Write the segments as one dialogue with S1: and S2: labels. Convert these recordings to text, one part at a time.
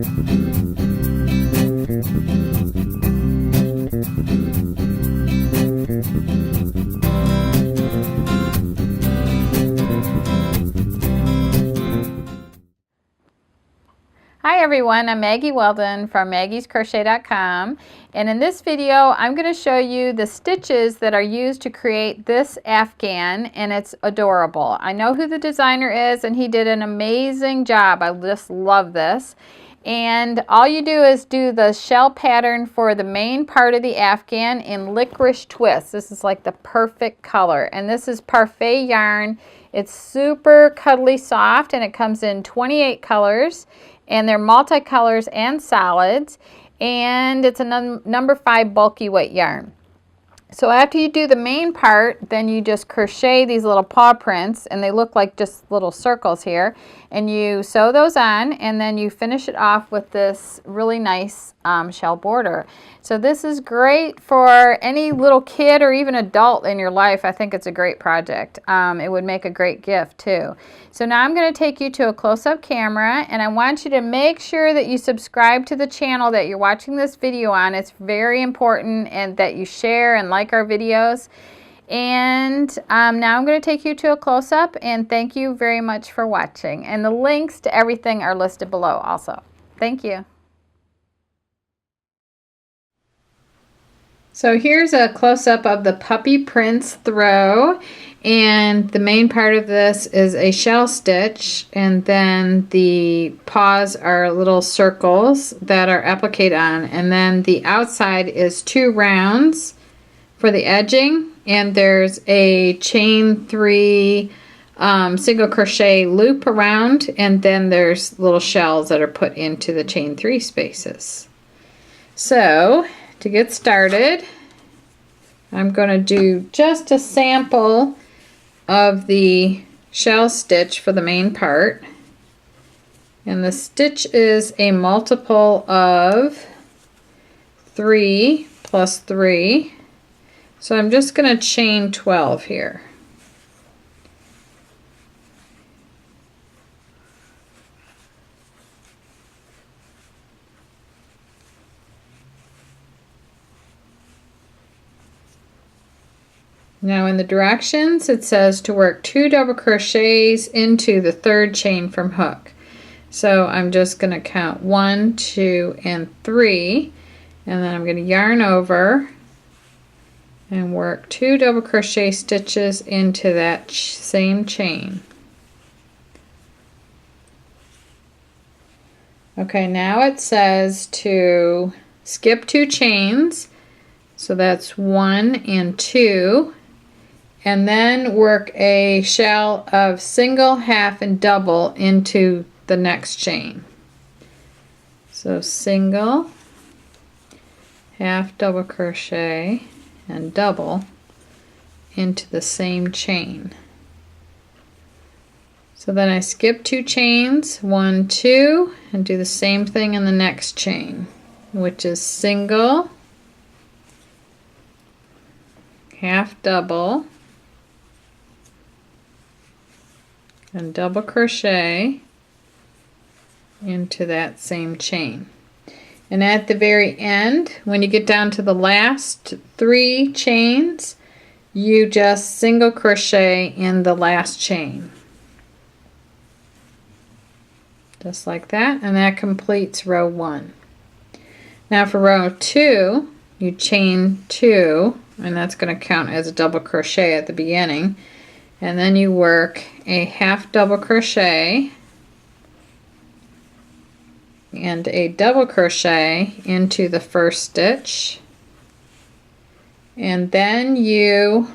S1: Hi everyone, I'm Maggie Weldon from maggiescrochet.com, and in this video I'm going to show you the stitches that are used to create this Afghan, and it's adorable. I know who the designer is and he did an amazing job. I just love this. And all you do is do the shell pattern for the main part of the Afghan in licorice twist. This is like the perfect color, and this is parfait yarn. It's super cuddly soft, and it comes in 28 colors. And they're multicolors and solids, and it's a number 5 bulky weight yarn. So after you do the main part, then you just crochet these little paw prints, and they look like just little circles here, and you sew those on, and then you finish it off with this really nice shell border. So this is great for any little kid or even adult in your life. I think it's a great project. It would make a great gift too. So now I'm going to take you to a close-up camera, and I want you to make sure that you subscribe to the channel that you're watching this video on. It's very important, and that you share and like our videos. And now I'm going to take you to a close-up, and thank you very much for watching. And the links to everything are listed below also. Thank you. So here's a close-up of the Puppy Prince throw, and the main part of this is a shell stitch, and then the paws are little circles that are appliqued on, and then the outside is 2 rounds for the edging, and there's a chain 3 single crochet loop around, and then there's little shells that are put into the chain 3 spaces. So to get started, I'm going to do just a sample of the shell stitch for the main part, and the stitch is a multiple of 3 plus 3, so I'm just going to chain 12 here. Now in the directions it says to work 2 double crochets into the 3rd chain from hook. So I'm just going to count 1, 2, and 3, and then I'm going to yarn over and work 2 double crochet stitches into that same chain. Okay, now it says to skip 2 chains, so that's 1 and 2. And then work a shell of single, half, and double into the next chain. So single, half double crochet, and double into the same chain. So then I skip 2 chains, 1, 2, and do the same thing in the next chain, which is single, half double, and double crochet into that same chain. And at the very end, when you get down to the last 3 chains, you just single crochet in the last chain. Just like that, and that completes row 1. Now for row 2, you chain 2, and that's going to count as a double crochet at the beginning. And then you work a half double crochet and a double crochet into the first stitch, and then you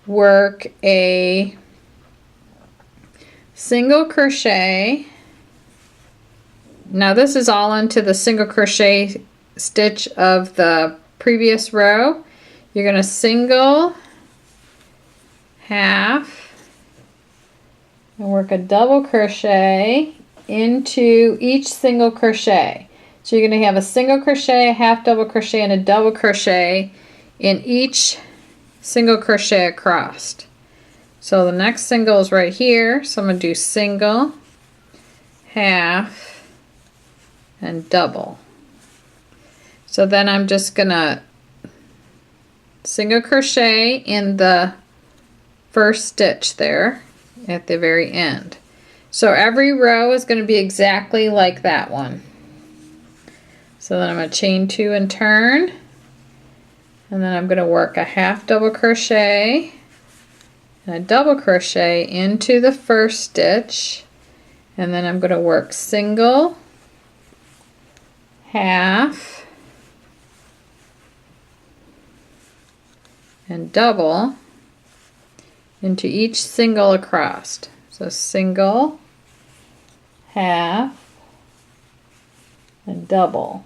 S1: work a single crochet. Now this is all into the single crochet stitch of the previous row. You're going to single, half, and work a double crochet into each single crochet. So you're going to have a single crochet, a half double crochet, and a double crochet in each single crochet across. So the next single is right here, so I'm going to do single, half, and double. So then I'm just gonna single crochet in the first stitch there at the very end. So every row is going to be exactly like that one. So then I'm going to chain 2 and turn, and then I'm going to work a half double crochet and a double crochet into the first stitch, and then I'm going to work single, half, and double into each single across. So single, half, and double.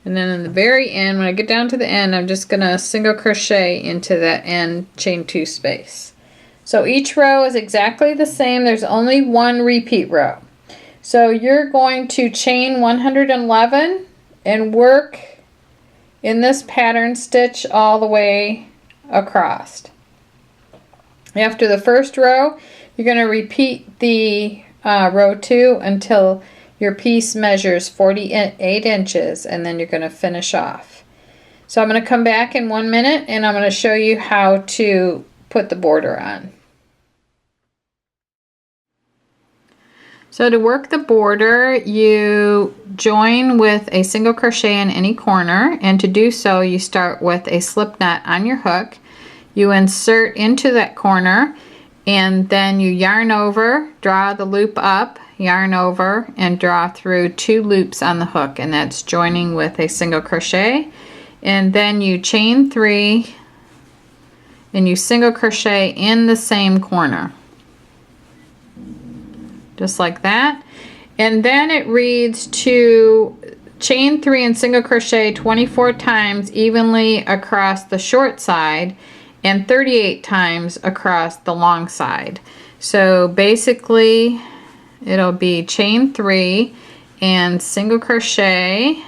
S1: And then in the very end, when I get down to the end, I'm just going to single crochet into that end chain 2 space. So each row is exactly the same. There's only one repeat row. So you're going to chain 111 and work in this pattern stitch all the way across. After the first row, you're going to repeat the row 2 until your piece measures 48 inches, and then you're going to finish off. So I'm going to come back in 1 minute and I'm going to show you how to put the border on. So to work the border, you join with a single crochet in any corner, and to do so you start with a slip knot on your hook. You insert into that corner, and then you yarn over, draw the loop up, yarn over, and draw through 2 loops on the hook, and that's joining with a single crochet. And then you chain 3 and you single crochet in the same corner, just like that. And then it reads to chain 3 and single crochet 24 times evenly across the short side and 38 times across the long side. So basically it'll be chain 3 and single crochet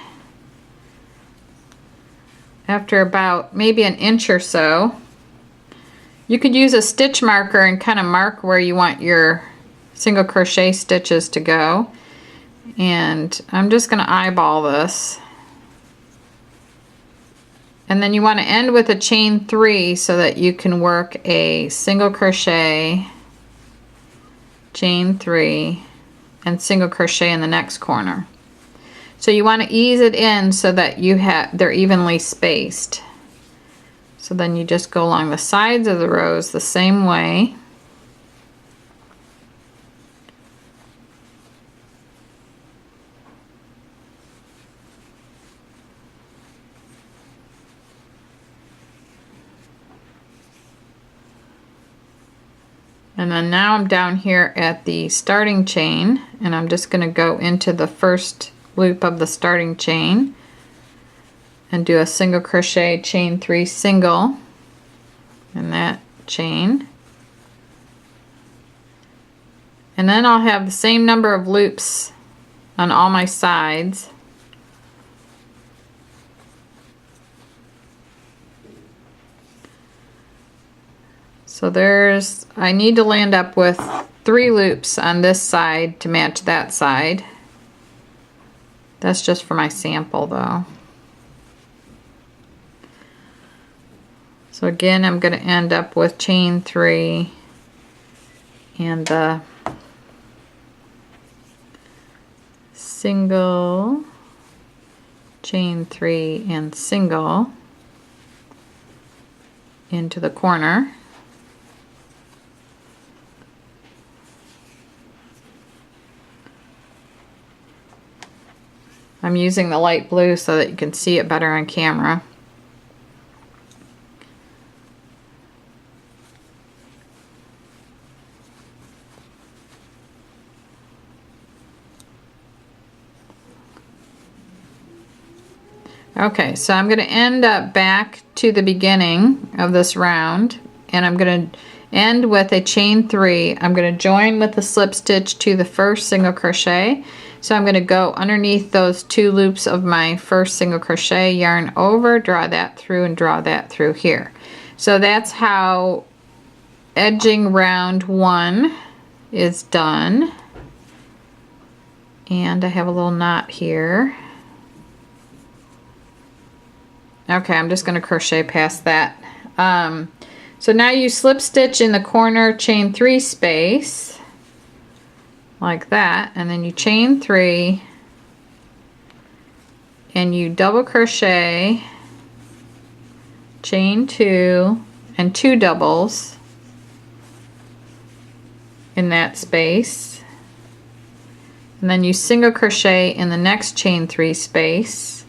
S1: after about maybe an inch or so. You could use a stitch marker and kind of mark where you want your single crochet stitches to go. And I'm just going to eyeball this. And then you want to end with a chain 3 so that you can work a single crochet, chain 3, and single crochet in the next corner. So you want to ease it in so that they're evenly spaced. So then you just go along the sides of the rows the same way. And then now I'm down here at the starting chain, and I'm just going to go into the first loop of the starting chain and do a single crochet, chain 3, single in that chain. And then I'll have the same number of loops on all my sides. So I need to land up with 3 loops on this side to match that side. That's just for my sample though. So again, I'm going to end up with chain 3 and the single, chain 3 and single into the corner. I'm using the light blue so that you can see it better on camera. Okay, so I'm going to end up back to the beginning of this round, and I'm going to end with a chain 3. I'm going to join with the slip stitch to the first single crochet. So I'm going to go underneath those 2 loops of my first single crochet, yarn over, draw that through, and draw that through here. So that's how edging round 1 is done. And I have a little knot here. Okay, I'm just going to crochet past that. So now you slip stitch in the corner, chain 3 space like that, and then you chain 3 and you double crochet, chain 2 and 2 doubles in that space, and then you single crochet in the next chain 3 space,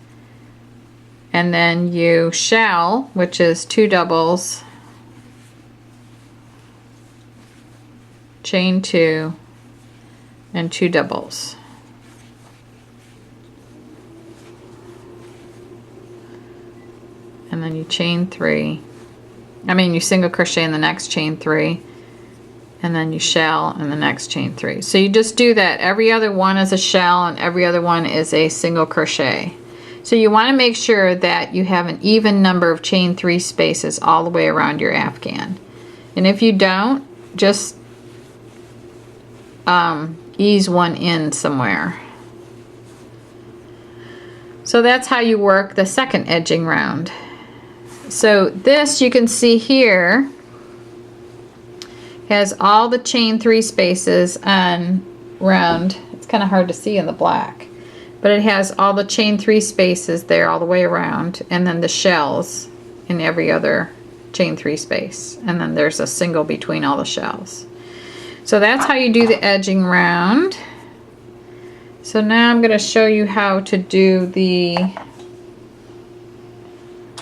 S1: and then you shell, which is 2 doubles, chain 2 and 2 doubles. And then you chain 3. You single crochet in the next chain 3, and then you shell in the next chain 3. So you just do that. Every other one is a shell and every other one is a single crochet. So you want to make sure that you have an even number of chain 3 spaces all the way around your Afghan. And if you don't, just ease one in somewhere. So that's how you work the second edging round. So this, you can see here, has all the chain 3 spaces on round. It's kind of hard to see in the black, but it has all the chain 3 spaces there all the way around, and then the shells in every other chain 3 space, and then there's a single between all the shells. So that's how you do the edging round. So now I'm going to show you how to do the,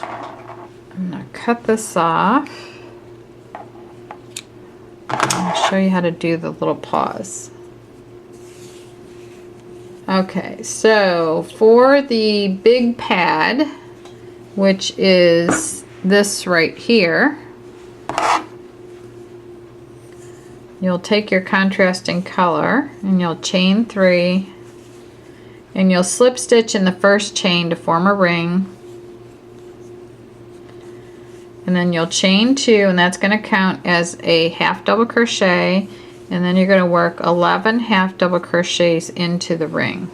S1: I'm going to cut this off. I'll show you how to do the little paws. Okay, so for the big pad, which is this right here, you'll take your contrasting color and you'll chain 3 and you'll slip stitch in the first chain to form a ring, and then you'll chain 2, and that's going to count as a half double crochet, and then you're going to work 11 half double crochets into the ring.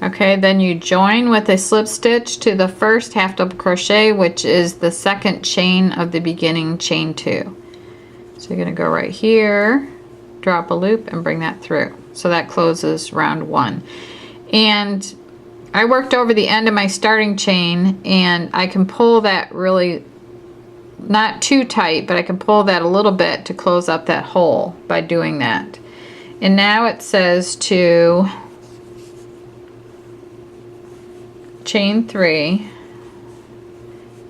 S1: Okay, then you join with a slip stitch to the first half double crochet, which is the second chain of the beginning chain 2. So you're going to go right here, drop a loop, and bring that through. So that closes round 1. And I worked over the end of my starting chain, and I can pull that really, not too tight, but I can pull that a little bit to close up that hole by doing that. And now it says to chain 3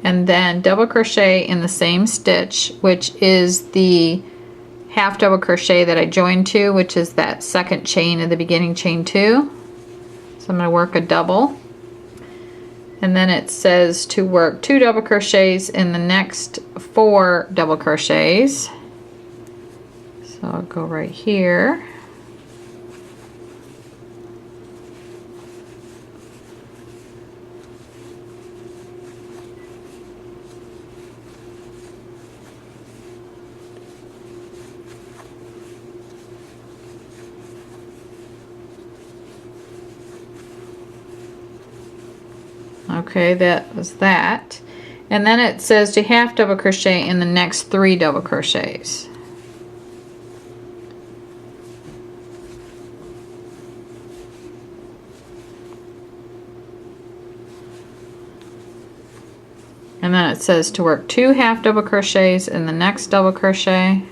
S1: and then double crochet in the same stitch, which is the half double crochet that I joined to, which is that second chain of the beginning chain 2. So I'm going to work a double, and then it says to work 2 double crochets in the next 4 double crochets. So I'll go right here. Okay, that was that. And then it says to half double crochet in the next 3 double crochets. And then it says to work 2 half double crochets in the next double crochet.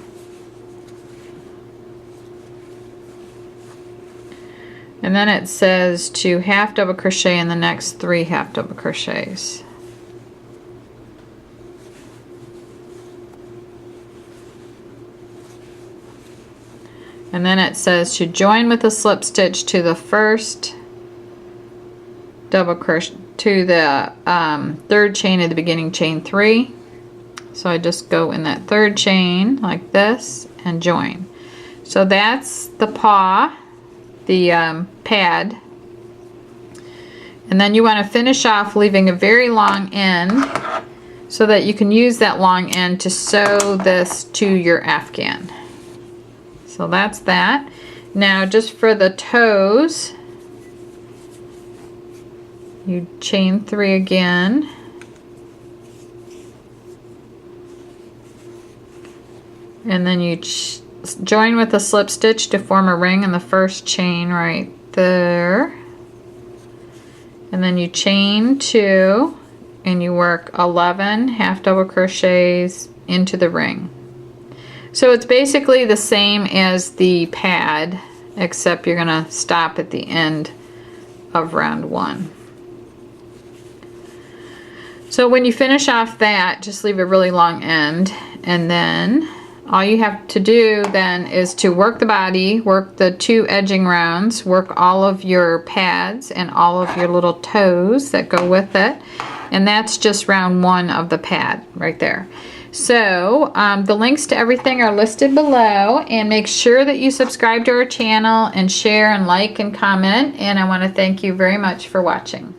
S1: And then it says to half double crochet in the next 3 half double crochets. And then it says to join with a slip stitch to the first double crochet to the third chain at the beginning, chain 3. So I just go in that third chain like this and join. So that's the paw, the pad. And then you want to finish off leaving a very long end so that you can use that long end to sew this to your Afghan. So that's that. Now just for the toes, you chain 3 again. And then you join with a slip stitch to form a ring in the first chain right there. And then you chain 2 and you work 11 half double crochets into the ring. So it's basically the same as the pad, except you're going to stop at the end of round 1. So when you finish off that, just leave a really long end, and then all you have to do then is to work the body, work the 2 edging rounds, work all of your pads and all of your little toes that go with it, and that's just round 1 of the pad right there. So the links to everything are listed below, and make sure that you subscribe to our channel and share and like and comment, and I want to thank you very much for watching.